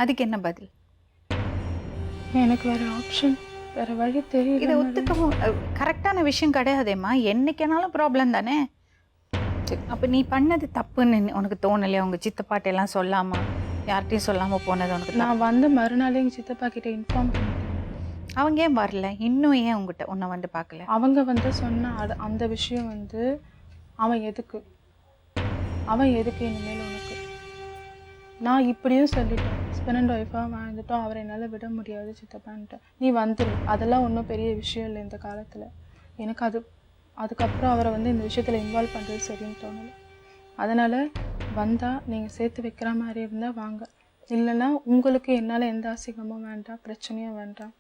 அதுக்கு என்ன பதில்? எனக்கு வேறு ஆப்ஷன் வேறு வழி தெரியல. இதை ஒத்துக்கவும் கரெக்டான விஷயம் கிடையாதேம்மா. என்னைக்கானாலும் ப்ராப்ளம் தானே. அப்போ நீ பண்ணது தப்புன்னு உனக்கு தோணலையா? உங்கள் சித்தப்பாட்டெல்லாம் சொல்லாமல் யார்கிட்டையும் சொல்லாமல் போனது உனக்கு? நான் வந்து மறுநாளே எங்கள் சித்தப்பா கிட்ட இன்ஃபார்ம் பண்ணிட்டேன். அவங்க ஏன் வரல? இன்னும் ஏன் உங்ககிட்ட உன்னை வந்து பார்க்கல? அவங்க வந்து சொன்ன அந்த விஷயம் வந்து அவன் எதுக்கு இனிமேல் உனக்கு? நான் இப்படியும் சொல்லிட்டேன், ஹஸ்பண்ட் அண்ட் ஒய்ஃபாக வாழ்ந்துட்டோம், அவரை என்னால் விட முடியாது சித்தப்பான்ட்டு. நீ வந்துடு, அதெல்லாம் ஒன்றும் பெரிய விஷயம் இல்லை இந்த காலத்தில். எனக்கு அதுக்கப்புறம் அவரை வந்து இந்த விஷயத்தில் இன்வால்வ் பண்ணுறது சரின்னு தோணலை. அதனால் வந்தால் நீங்கள் சேர்த்து வைக்கிற மாதிரி இருந்தால் வாங்க, இல்லைன்னா உங்களுக்கு என்னால் எந்த அசிங்கமும் வேண்டாம், பிரச்சனையும் வேண்டாம்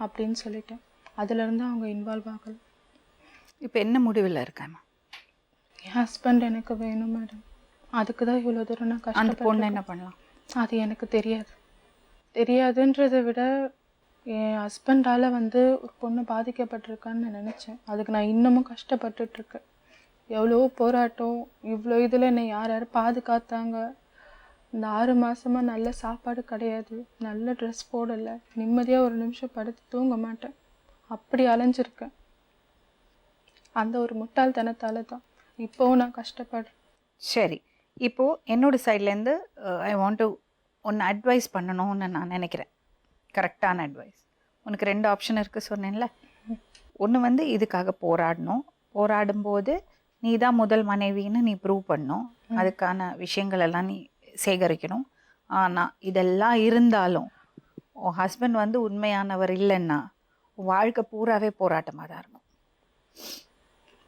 அப்படின்னு சொல்லிட்டேன். அதுலேருந்து அவங்க இன்வால்வ் ஆகலை. இப்போ என்ன முடிவில் இருக்காம்மா? என் ஹஸ்பண்ட் எனக்கு வேணும் மேடம். அதுக்கு தான் இவ்வளோ தூரம் நான் அந்த கஷ்டப்பட்டு. பொண்ணு என்ன பண்ணலாம்? அது எனக்கு தெரியாதுன்றதை விட என் ஹஸ்பண்டால் வந்து ஒரு பொண்ணு பாதிக்கப்பட்டிருக்கான்னு நான் நினச்சேன். அதுக்கு நான் இன்னமும் கஷ்டப்பட்டுட்ருக்கேன். எவ்வளோ போராட்டம், இவ்வளோ இதில் என்னை யார் யார் பாதுகாத்தாங்க. இந்த 6 மாதமாக நல்ல சாப்பாடு கிடையாது, நல்ல ட்ரெஸ் போடலை, நிம்மதியாக ஒரு நிமிஷம் படுத்து தூங்க மாட்டேன், அப்படி அலைஞ்சிருக்கேன். அந்த ஒரு முட்டாள்தனத்தால் தான் இப்போவும் நான் கஷ்டப்படுறேன். சரி, இப்போது என்னோடய சைட்லேருந்து ஐ வாண்ட் டு ஒன்று அட்வைஸ் பண்ணணும்னு நான் நினைக்கிறேன். கரெக்டான அட்வைஸ். உனக்கு 2 ஆப்ஷன் இருக்குது சொன்னேன்ல. ஒன்று வந்து இதுக்காக போராடும்போது நீ தான் முதல் மனைவின்னு நீ ப்ரூவ் பண்ணணும். அதுக்கான விஷயங்கள் எல்லாம் நீ சேகரிக்கணும். ஆனால் இதெல்லாம் இருந்தாலும் உன் ஹஸ்பண்ட் வந்து உண்மையானவர் இல்லைன்னா வாழ்க்கை பூராவே போராட்டமாக தான் இருக்கும்.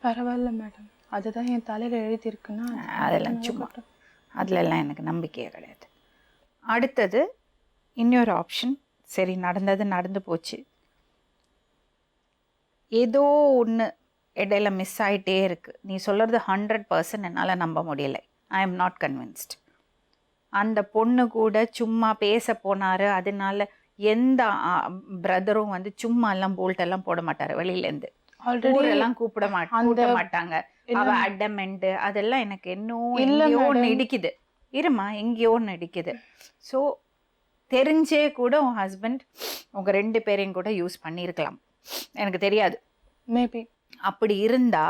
பரவாயில்ல மேடம், அதுதான் என் தலையில் எழுதியிருக்குன்னா அதெல்லாம் சும்மா, அதிலெல்லாம் எனக்கு நம்பிக்கையே கிடையாது. அடுத்தது இன்னொரு ஆப்ஷன். சரி, நடந்து போச்சு, ஏதோ ஒன்று இடையில மிஸ் ஆகிட்டே இருக்குது. நீ சொல்கிறது 100% என்னால் நம்ப முடியலை. I am not convinced. அந்த பொண்ணு கூட சும்மா பேச போனார், அதனால எந்த பிரதரும் வந்து சும்மா எல்லாம் போல்ட்டெல்லாம் போட மாட்டார் வெளியிலேருந்து. ஊரெல்லாம் கூப்பிட மாட்டாங்க. அவ அடமெண்ட் அதெல்லாம் எனக்கு எங்கேயோ ஒன்று இடிக்குது. இருமா, எங்கேயோ ஒன்று இடிக்குது. ஸோ தெரிஞ்சே கூட உன் ஹஸ்பண்ட் உங்கள் 2 பேரையும் கூட யூஸ் பண்ணியிருக்கலாம், எனக்கு தெரியாது. மேபி அப்படி இருந்தா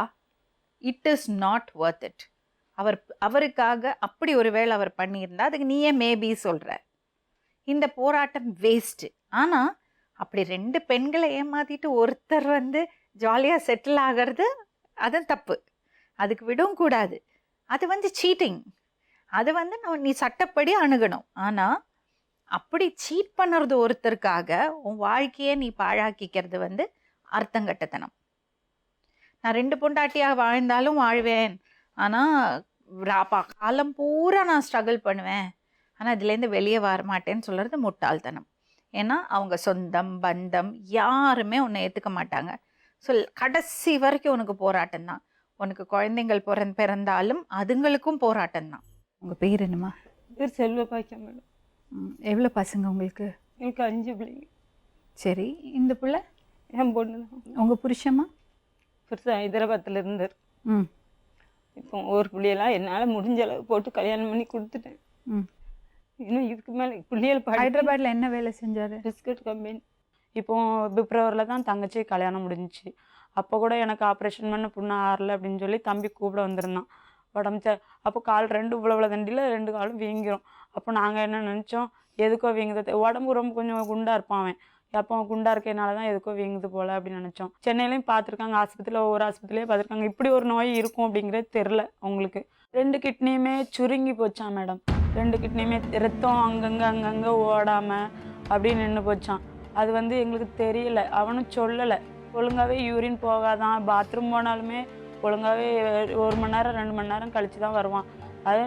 it is not worth it. அவருக்காக அப்படி ஒரு வேளை அவர் பண்ணியிருந்தா அதுக்கு நீயே மேபி சொல்கிற. இந்த போராட்டம் வேஸ்ட்டு. ஆனால் அப்படி 2 பெண்களை ஏமாத்திட்டு ஒருத்தர் வந்து ஜாலியாக செட்டில் ஆகிறது அது தப்பு. அதுக்கு விடவும் கூடாது. அது வந்து சீட்டிங். அது வந்து நீ சட்டப்படி அணுகணும். ஆனால் அப்படி சீட் பண்ணுறது ஒருத்தருக்காக உன் வாழ்க்கையை நீ பாழாக்கிக்கிறது வந்து அர்த்தங்கட்டத்தனம். நான் 2 பொண்டாட்டியாக வாழ்ந்தாலும் வாழ்வேன், ஆனால் காலம் பூரா நான் ஸ்ட்ரகிள் பண்ணுவேன், ஆனால் இதுலேருந்து வெளியே வர மாட்டேன்னு சொல்கிறது முட்டாள்தனம். ஏன்னா அவங்க சொந்தம் பந்தம் யாருமே உன்னை ஏற்றுக்க மாட்டாங்க. ஸோ கடைசி வரைக்கும் உனக்கு போராட்டம் தான். உனக்கு குழந்தைங்கள் பிறந்தாலும் அதுங்களுக்கும் போராட்டம் தான். உங்கள் பேர் என்னம்மா? பேர் செல்வ பாக்கியம் மேடம். எவ்வளோ பசங்க உங்களுக்கு? எனக்கு 5 பிள்ளைங்க. சரி, இந்த பிள்ளை என் பொண்ணு தான். உங்கள் புருஷம்மா? புருஷன் ஹைதராபாத்தில் இருந்தார். இப்போ ஒரு பிள்ளையெல்லாம் என்னால் முடிஞ்ச அளவு போட்டு கல்யாணம் பண்ணி கொடுத்துட்டேன். இன்னும் இதுக்கு மேலே பிள்ளைகள் ஹைதராபாத்தில் என்ன வேலை செஞ்சார்? Biscuit company. இப்போ பிப்ரவரியில் தான் தங்கச்சி கல்யாணம் முடிஞ்சிச்சு. அப்போ கூட எனக்கு ஆப்ரேஷன் பண்ண புண்ணு ஆறலை அப்படின்னு சொல்லி தம்பி கூப்பிட வந்திருந்தான். உடம்பு அப்போ கால் 2 இவ்வளோ தண்டியில் 2 காலும் வீங்கிரும். அப்போ நாங்கள் என்ன நினச்சோம், எதுக்கோ வீங்குது, உடம்பு ரொம்ப கொஞ்சம் குண்டாக இருப்பான் அவன். அப்போ குண்டாக இருக்கனால தான் எதுக்கோ வீங்குது போல் அப்படின்னு நினச்சோம். சென்னையிலையும் பார்த்துருக்காங்க, ஆஸ்பத்திரியில் ஒவ்வொரு ஆஸ்பத்திரியிலே பார்த்துருக்காங்க. இப்படி ஒரு நோய் இருக்கும் அப்படிங்கிறது தெரில அவங்களுக்கு. 2 கிட்னியுமே சுருங்கி போச்சான் மேடம். 2 கிட்னியுமே ரத்தம் அங்கங்கே ஓடாமல் அப்படின்னு நின்று போச்சான். அது வந்து எங்களுக்கு தெரியல, அவனும் சொல்லலை. ஒழுங்காகவே யூரின் போகாதான், பாத்ரூம் போனாலுமே ஒழுங்காகவே 1 மணி நேரம் 2 மணி நேரம் கழித்து தான் வருவான். அது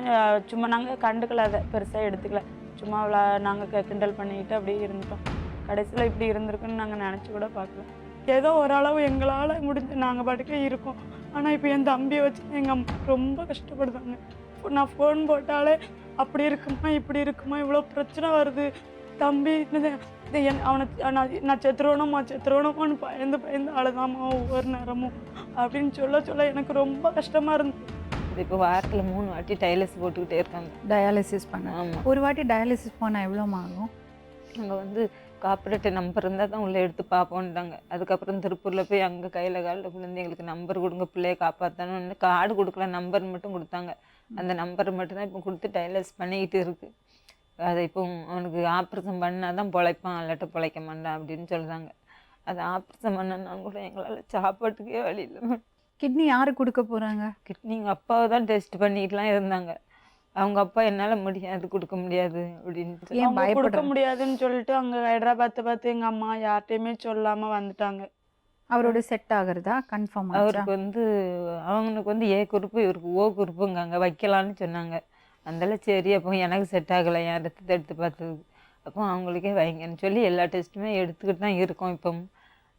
சும்மா நாங்கள் கண்டுக்கல, அதை பெருசாக எடுத்துக்கல, சும்மா நாங்கள் கிண்டல் பண்ணிக்கிட்டு அப்படியே இருந்துட்டோம். கடைசியில் இப்படி இருந்திருக்குன்னு நாங்கள் நினச்சி கூட பார்க்கல. ஏதோ ஓரளவு எங்களால் முடிஞ்சு நாங்கள் பாட்டுக்கே இருக்கோம். ஆனால் இப்போ என் தம்பியை வச்சு எங்கள் அம்மா ரொம்ப கஷ்டப்படுதாங்க. நான் ஃபோன் போட்டாலே அப்படி இருக்குமா இப்படி இருக்குமா இவ்வளோ பிரச்சனை வருது, தம்பி அவனை நான் செத்துருவணுமான்னு பயந்து அழுதாமா ஒவ்வொரு நேரமும் அப்படின்னு சொல்ல எனக்கு ரொம்ப கஷ்டமாக இருந்தது. இப்போ வாரத்தில் 3 வாட்டி டைலஸ் போட்டுக்கிட்டே இருக்காங்க. டயாலிசிஸ் பண்ண ஆமாம். ஒரு வாட்டி டயாலிசிஸ் போனால் எவ்வளோ ஆகும்? அங்கே வந்து கார்பரேட்டர் நம்பர் இருந்தால் தான் உள்ளே எடுத்து பார்ப்போன்ட்டாங்க. அதுக்கப்புறம் திருப்பூரில் போய் அங்கே கையில் காலில் விழுந்து எங்களுக்கு நம்பர் கொடுங்க, பிள்ளையை காப்பாற்றணும்னு கார்டு கொடுக்கல, நம்பர் மட்டும் கொடுத்தாங்க. அந்த நம்பர் மட்டும்தான் இப்போ கொடுத்து டைலஸ் பண்ணிக்கிட்டு இருக்கு. அதை இப்போ அவனுக்கு ஆப்ரேஷன் பண்ணால் தான் பொழைப்பான், இல்லாட்ட பொழைக்க மாட்டான் அப்படின்னு சொல்கிறாங்க. அதை ஆப்ரேஷன் பண்ணனா கூட எங்களால் சாப்பாட்டுக்கே வழி இல்லை. கிட்னி யாரு கொடுக்க போறாங்க? கிட்னி எங்கள் அப்பாவை தான் டெஸ்ட் பண்ணிட்டுலாம் இருந்தாங்க. அவங்க அப்பா என்னால் முடியாது, கொடுக்க முடியாது அப்படின்னு சொல்லி ஏன் அவங்க கொடுக்க பயப்படுறாங்க? முடியாதுன்னு சொல்லிட்டு அங்கே ஹைதராபாத்தை பார்த்து எங்கள் அம்மா யார்கிட்டையுமே சொல்லாமல் வந்துட்டாங்க. அவரோட செட் ஆகுறதா கன்ஃபார்ம் ஆச்சா? அவருக்கு வந்து அவங்களுக்கு வந்து ஏ குரூப்பு, இவருக்கு ஓ குரூப்புங்க அங்கே வைக்கலான்னு சொன்னாங்க. அதெல்லாம் சரி, அப்போ எனக்கு செட் ஆகலை, என் ரத்தத்தை எடுத்து பார்த்தது. அப்போ அவங்களுக்கே வைங்கன்னு சொல்லி எல்லா டெஸ்ட்டுமே எடுத்துக்கிட்டு தான் இருக்கோம். இப்போ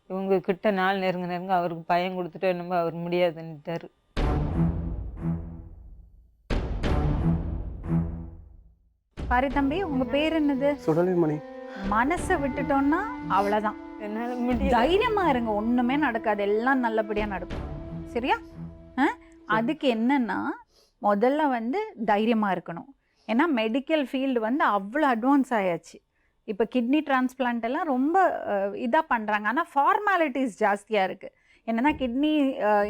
இவங்க கிட்ட நாள் நெருங்க அவருக்கு பயம் கொடுத்துட்டு என்னமோ அவர் முடியாதுன்னுட்டாரு. பாரு தம்பி, உங்க பேர் என்னது? சுடலைமணி. மனசை விட்டுட்டோம்னா அவ்வளவுதான். என்னால் முடியாது. தைரியமா இருங்க, ஒண்ணுமே நடக்காது, எல்லாம் நல்லபடியா நடக்கும். சரியா? அதுக்கு என்னன்னா முதல்ல வந்து தைரியமா இருக்கணும். ஏன்னா மெடிக்கல் ஃபீல்டு வந்து அவ்வளோ அட்வான்ஸ் ஆயாச்சு. இப்போ கிட்னி டிரான்ஸ்பிளான்ட் எல்லாம் ரொம்ப இதாக பண்ணுறாங்க. ஆனால் ஃபார்மாலிட்டிஸ் ஜாஸ்தியாக இருக்குது. என்னென்னா கிட்னி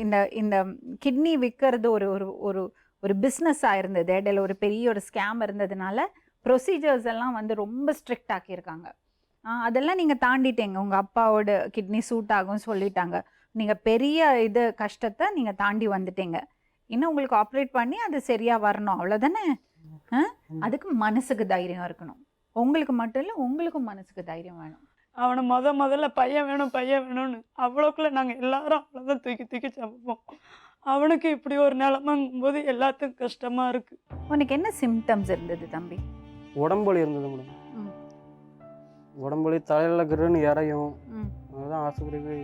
இந்த இந்த கிட்னி விற்கிறது ஒரு ஒரு ஒரு ஒரு பிஸ்னஸாக இருந்தது. இடையில ஒரு பெரிய ஒரு ஸ்கேம் இருந்ததுனால ப்ரொசீஜர்ஸ் எல்லாம் வந்து ரொம்ப ஸ்ட்ரிக்ட் ஆக்கியிருக்காங்க. அதெல்லாம் நீங்கள் தாண்டிட்டீங்க. உங்கள் அப்பாவோட கிட்னி சூட் ஆகும்னு சொல்லிட்டாங்க. நீங்கள் பெரிய இது கஷ்டத்தை நீங்கள் தாண்டி வந்துட்டீங்க. இன்னும் உங்களுக்கு ஆப்ரேட் பண்ணி அது சரியாக வரணும், அவ்வளோதானே? அதுக்கு மனசுக்கு தைரியம் இருக்கணும். உங்களுக்கு மட்டும் இல்லை, உங்களுக்கும் மனசுக்கு தைரியம் வேணும். அவனை முதல்ல பையன் வேணும்னு அவ்வளோக்குள்ள நாங்கள் எல்லாரும் அவ்வளோதான் தூக்கி தூக்கி சமைப்போம். அவனுக்கு இப்படி ஒரு நிலமைங்கும் போது எல்லாத்துக்கும் கஷ்டமாக இருக்குது. உனக்கு என்ன சிம்டம்ஸ் இருந்தது தம்பி? உடம்புலி இருந்தது மேடம். ம். உடம்புலி தலையில் கிருன்னு இறையும். ம். அதுதான் ஆஸ்பத்திரி போய்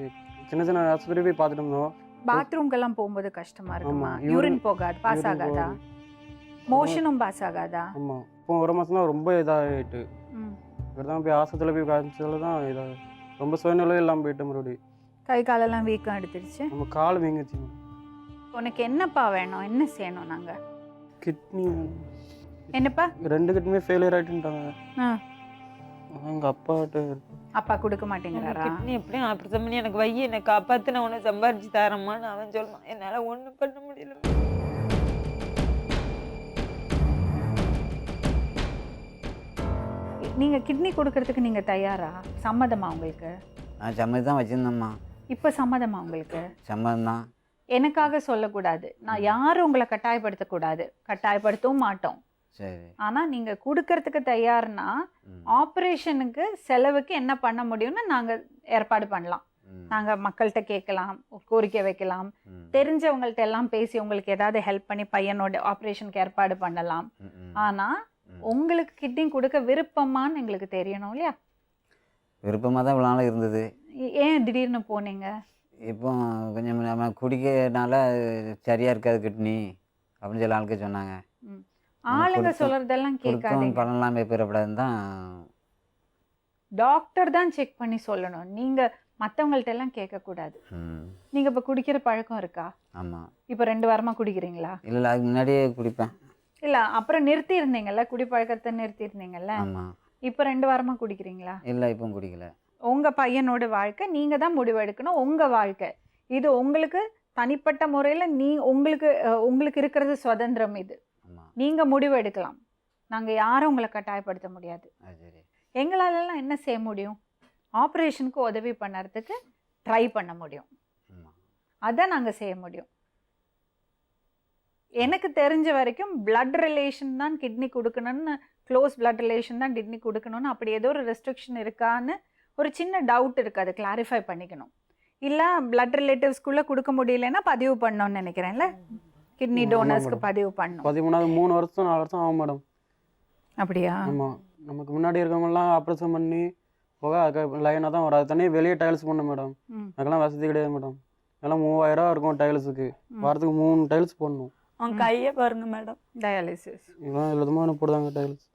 சின்ன சின்ன ஆஸ்பத்திரி போய் பார்த்துட்டு இருந்தோம். பாத்ரூம்க்கெல்லாம் போகும்போது கஷ்டமா இருக்குமா? ஆமா, யூரின் போகாது, பாஸ் urine ஆகாதா? போகாது. மோஷனும் பாஸ் ஆகாதா? ஆமாம். இப்போ ஒரு மாதம் தான் ரொம்ப இதாகிட்டு. ம். இப்படி போய் ஆஸ்பத்திரியில் போய் காமிச்சதில் தான் இதாக ரொம்ப சுயநிலையும் இல்லாமல் போயிட்டு மறுபடியும். கை காலெல்லாம் வீக்கம் எடுத்துருச்சு. நம்ம கால் வீங்குச்சு. உனக்கு என்னப்பா வேணும்? என்ன செய்யணும் நாங்க? கிட்னி என்னப்பா? 2 கிட்னியுமே ஃபெயிலியர் ஆகிட்டுட்டாங்க. ஆ. எங்கள் அப்பாட்ட அப்பா கொடுக்க மாட்டேங்கிறாரா? கிட்னி எப்படியும் ஆப்ரேஷன் பண்ணி எனக்கு வை, என்னை காப்பாற்றி நான் உன்னை சம்பாரிச்சு தரேம்மான்னு அவன் சொல்லணும். என்னால் ஒன்றும் பண்ண முடியல. நீங்க கிட்னி கொடுக்கறதுக்கு நீங்க தயாரா? சம்மதமா உங்களுக்கு? நான் சம்மதி தான் வச்சுருந்தேம்மா. இப்ப சம்மதமா உங்களுக்கு? சம்மதம் தான். எனக்காக சொல்லக்கூடாது, நான் யாரும் உங்களை கட்டாயப்படுத்தக்கூடாது, கட்டாயப்படுத்தவும் மாட்டோம். சரி. ஆனா நீங்க கொடுக்கறதுக்கு தயார்னா ஆப்ரேஷனுக்கு செலவுக்கு என்ன பண்ண முடியும்னு நாங்க ஏற்பாடு பண்ணலாம். நாங்க மக்கள்கிட்ட கேட்கலாம், கோரிக்கை வைக்கலாம், தெரிஞ்சவங்கள்ட்ட எல்லாம் பேசி உங்களுக்கு ஏதாவது ஹெல்ப் பண்ணி பையனோட ஆப்ரேஷனுக்கு ஏற்பாடு பண்ணலாம். ஆனா உங்களுக்கு கிட்னி கொடுக்க விருப்பமான்னு எங்களுக்கு தெரியணும் இல்லையா? விருப்பமாக தான் இவ்வளோ நாள் இருந்தது. ஏன் திடீர்னு போனீங்க? இப்போ கொஞ்சம் நம்ம குடிக்கிறனால சரியாக இருக்காது கிட்னி அப்படின்னு சொல்லி ஆளுக்கு சொன்னாங்க. ஆளுங்க சொல்றதெல்லாம் கேட்காதீங்க. பண்ணலாமே பெறப்படாதுன்னு தான். டாக்டர் தான் செக் பண்ணி சொல்லணும், நீங்க மற்றவங்கள்ட்ட எல்லாம் கேட்கக்கூடாது. நீங்க இப்போ குடிக்கிற பழக்கம் இருக்கா? ஆமாம். இப்போ 2 வாரமா குடிக்கிறீங்களா? இல்லை, அதுக்கு முன்னாடியே குடிப்பேன். இல்லை, அப்புறம் நிறுத்தி இருந்தீங்கல்ல, குடிப்பழக்கத்தை நிறுத்தி இருந்தீங்கல்ல, ஆமாம். இப்போ 2 வாரமா குடிக்கிறீங்களா? இல்லை, இப்போ குடிக்கல. உங்க பையனோட வாழ்க்கை நீங்க தான் முடிவெடுக்கணும். உங்க வாழ்க்கை இது, உங்களுக்கு தனிப்பட்ட முறையில் உங்களுக்கு இருக்கிறது சுதந்திரம். இது நீங்க முடிவெடுக்கலாம். நாங்க யாரும் உங்களை கட்டாயப்படுத்த முடியாது. எங்களாலெல்லாம் என்ன செய்ய முடியும்? ஆப்ரேஷனுக்கு உதவி பண்ணுறதுக்கு ட்ரை பண்ண முடியும். அதான் நாங்கள் செய்ய முடியும். எனக்கு தெரிஞ்ச வரைக்கும் பிளட் ரிலேஷன் தான் கிட்னி கொடுக்கணும்னு, க்ளோஸ் பிளட் ரிலேஷன் தான் கிட்னி கொடுக்கணும்னு அப்படி ஏதோ ஒரு ரெஸ்ட்ரிக்ஷன் இருக்கான்னு ஒரு சின்ன டவுட் இருக்குது. அதை கிளாரிஃபை பண்ணிக்கணும். இல்லை பிளட் ரிலேட்டிவ்ஸ்குள்ளே கொடுக்க முடியலன்னா பதிவு பண்ணணும்னு நினைக்கிறேன்ல, கிட்னி டோனர்ஸ்க்கு பதிவு பண்ணணும். 3 வருஷம் 4 வருஷம் ஆகும் மேடம். அப்படியா? ஆமாம். நமக்கு முன்னாடி இருக்கவங்கலாம் ஆப்ரேஷன் பண்ணி போக லைனாக தான் வரும். அது தனியாக வெளியே டைல்ஸ் பண்ணணும் மேடம். அதுக்கெல்லாம் வசதி கிடையாது மேடம். அதெல்லாம் 3000 ரூபா இருக்கும் டைல்ஸுக்கு. வாரத்துக்கு 3 டைல்ஸ் போடணும். அவன் கையை பாருங்க மேடம். டயாலிசிஸ் இதெல்லாம் எழுதுமா போடுதாங்க டைல்ஸ்.